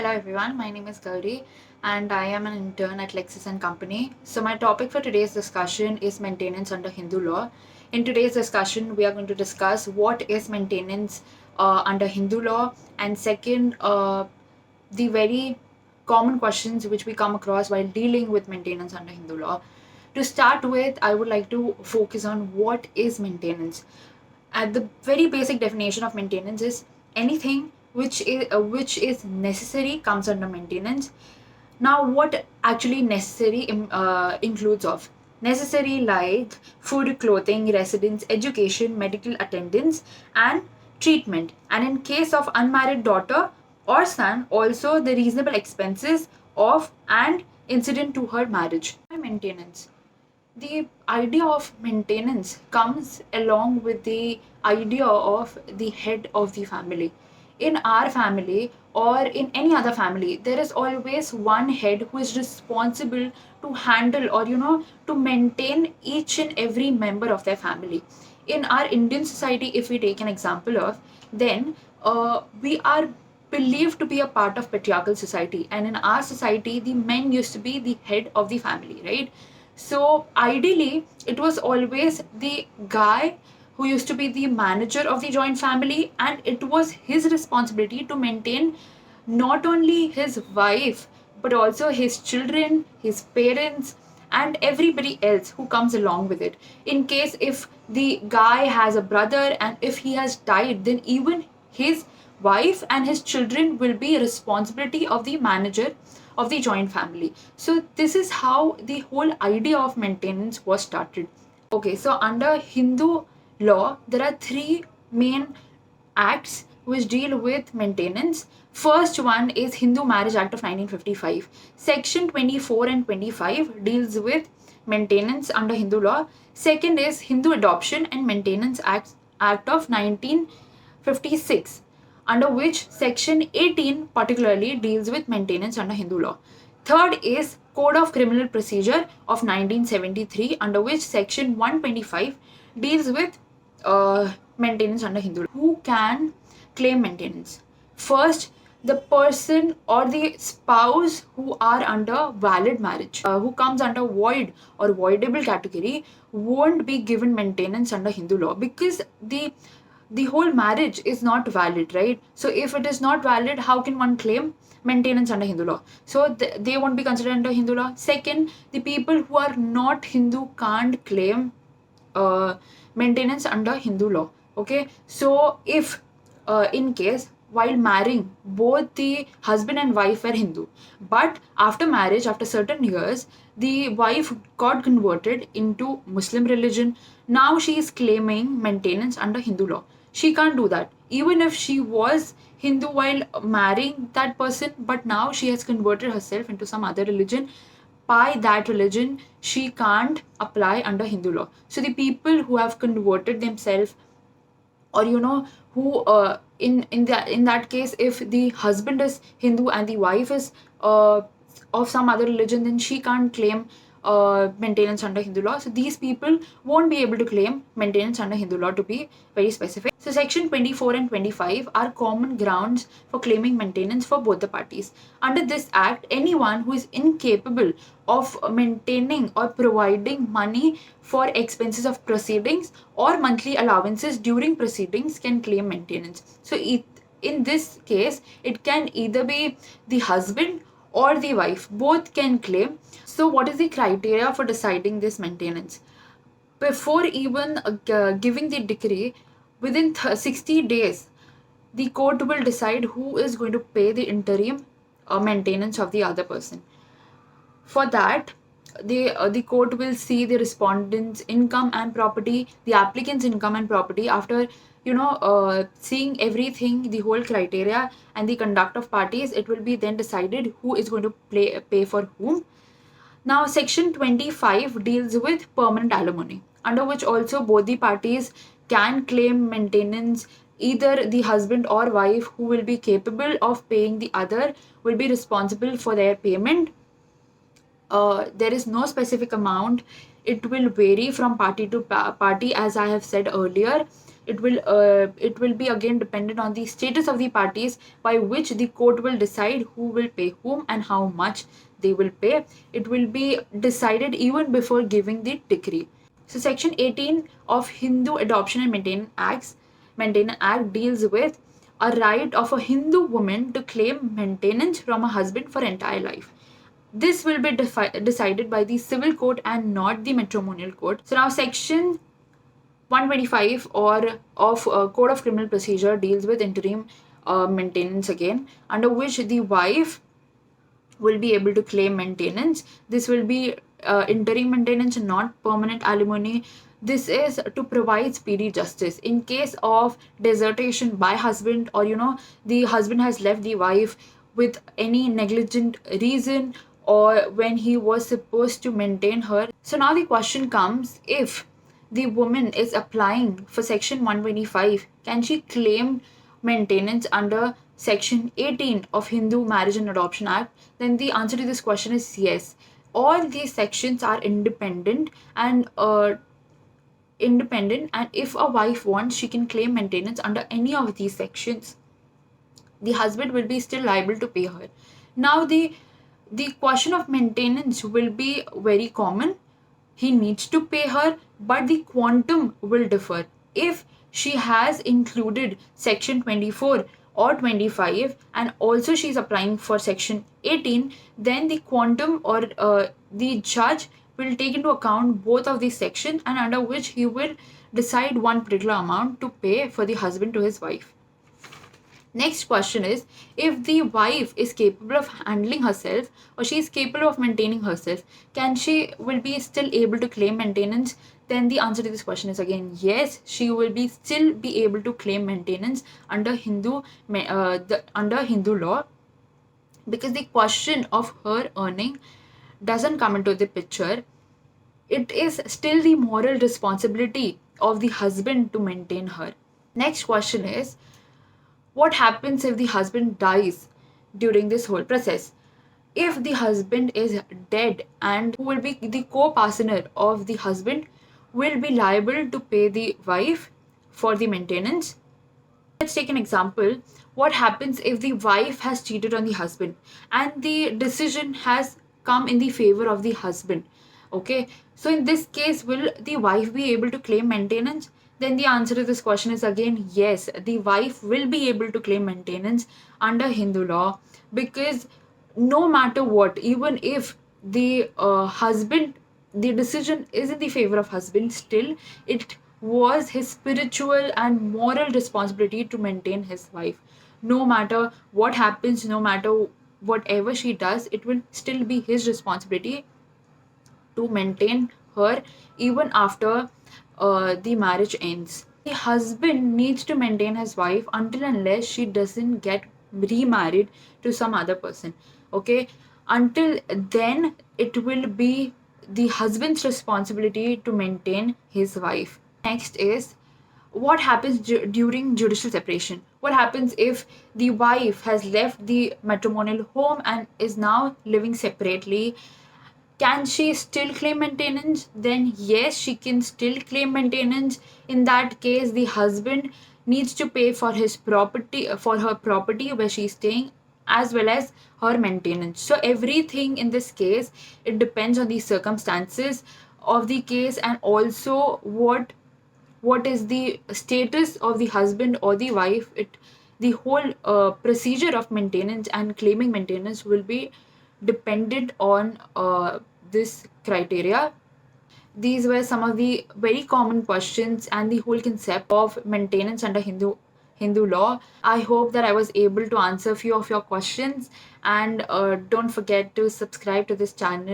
Hello everyone, my name is Gauri and I am an intern at LEXIS and Company. So my topic for today's discussion is maintenance under Hindu law. In today's discussion, we are going to discuss what is maintenance under Hindu law, and second, the very common questions which we come across while dealing with maintenance under Hindu law. To start with, I would like to focus on what is maintenance. At the very basic definition of maintenance is anything which is necessary comes under maintenance. Now, what actually necessary includes of necessary like food, clothing, residence, education, medical attendance, and treatment. And in case of unmarried daughter or son, also the reasonable expenses of and incident to her marriage. Maintenance. The idea of maintenance comes along with the idea of the head of the family. In our family or in any other family, there is always one head who is responsible to handle or to maintain each and every member of their family. In our Indian society, if we take an example of, then we are believed to be a part of patriarchal society, and in our society the men used to be the head of the family, right? So ideally, it was always the guy who used to be the manager of the joint family, and it was his responsibility to maintain not only his wife but also his children, his parents, and everybody else who comes along with it. In case if the guy has a brother and if he has died, then even his wife and his children will be responsibility of the manager of the joint family. So this is how the whole idea of maintenance was started. Okay, so under Hindu law, there are three main acts which deal with maintenance. First one is Hindu Marriage Act of 1955. Section 24 and 25 deals with maintenance under Hindu law. Second is Hindu Adoption and Maintenance Act of 1956, under which section 18 particularly deals with maintenance under Hindu law. Third is Code of Criminal Procedure of 1973, under which section 125 deals with maintenance under Hindu law. Who can claim maintenance? First, the person or the spouse who are under valid marriage, who comes under void or voidable category, won't be given maintenance under Hindu law, because the whole marriage is not valid, right? So if it is not valid, how can one claim maintenance under Hindu law? So they won't be considered under Hindu law. Second, the people who are not Hindu can't claim maintenance under Hindu law. Okay, so if in case while marrying both the husband and wife were Hindu, but after marriage, after certain years, the wife got converted into Muslim religion. Now she is claiming maintenance under Hindu law. She can't do that even if she was Hindu while marrying that person, but now she has converted herself into some other religion. By that religion, she can't apply under Hindu law. So the people who have converted themselves, or who in that case, if the husband is Hindu and the wife is of some other religion, then she can't claim maintenance under Hindu law. So these people won't be able to claim maintenance under Hindu law, to be very specific. So section 24 and 25 are common grounds for claiming maintenance for both the parties. Under this act, anyone who is incapable of maintaining or providing money for expenses of proceedings or monthly allowances during proceedings can claim maintenance. So in this case, it can either be the husband or the wife, both can claim. So what is the criteria for deciding this maintenance? Before even giving the decree, within 60 days, the court will decide who is going to pay the interim maintenance of the other person. For that, the court will see the respondent's income and property, the applicant's income and property. After seeing everything, the whole criteria and the conduct of parties, it will be then decided who is going to pay for whom. Now, section 25 deals with permanent alimony, under which also both the parties can claim maintenance. Either the husband or wife who will be capable of paying the other will be responsible for their payment. There is no specific amount. It will vary from party to party, as I have said earlier. it will be again dependent on the status of the parties, by which the court will decide who will pay whom and how much they will pay. It will be decided even before giving the decree. So Section 18 of Hindu Adoption and Maintenance Act deals with a right of a Hindu woman to claim maintenance from a husband for entire life. This will be decided by the civil court and not the matrimonial court. So now Section 125 or of Code of Criminal Procedure deals with interim maintenance again, under which the wife will be able to claim maintenance. This will be interim maintenance, not permanent alimony. This is to provide speedy justice in case of desertion by husband, or the husband has left the wife with any negligent reason, or when he was supposed to maintain her. So now the question comes, if the woman is applying for Section 125, can she claim maintenance under Section 18 of Hindu Marriage and Adoption Act? Then the answer to this question is yes. All these sections are independent, and if a wife wants, she can claim maintenance under any of these sections. The husband will be still liable to pay her. Now the question of maintenance will be very common. He needs to pay her, but the quantum will differ. If she has included Section 24 or 25 and also she is applying for Section 18, then the quantum or the judge will take into account both of these sections, and under which he will decide one particular amount to pay for the husband to his wife. Next question is, if the wife is capable of handling herself, or she is capable of maintaining herself, can she will be still able to claim maintenance? Then the answer to this question is again yes, she will be still be able to claim maintenance under Hindu law, because the question of her earning doesn't come into the picture. It is still the moral responsibility of the husband to maintain her. Next question is, what happens if the husband dies during this whole process? If the husband is dead, and who will be the co-partner of the husband will be liable to pay the wife for the maintenance. Let's take an example. What happens if the wife has cheated on the husband and the decision has come in the favor of the husband? Okay, so in this case, will the wife be able to claim maintenance? Then the answer to this question is again yes, the wife will be able to claim maintenance under Hindu law, because no matter what, even if the the decision is in the favor of husband, still it was his spiritual and moral responsibility to maintain his wife. No matter what happens, no matter whatever she does, it will still be his responsibility to maintain her even after the marriage ends. The husband needs to maintain his wife until unless she doesn't get remarried to some other person. Okay, until then it will be the husband's responsibility to maintain his wife. Next is, what happens during judicial separation? What happens if the wife has left the matrimonial home and is now living separately? Can she still claim maintenance? Then yes, she can still claim maintenance. In that case, the husband needs to pay for his property, for her property where she's staying, as well as her maintenance. So everything in this case, it depends on the circumstances of the case, and also what is the status of the husband or the wife. The whole procedure of maintenance and claiming maintenance will be dependent on this criteria. These were some of the very common questions and the whole concept of maintenance under Hindu law. I hope that I was able to answer a few of your questions, and don't forget to subscribe to this channel.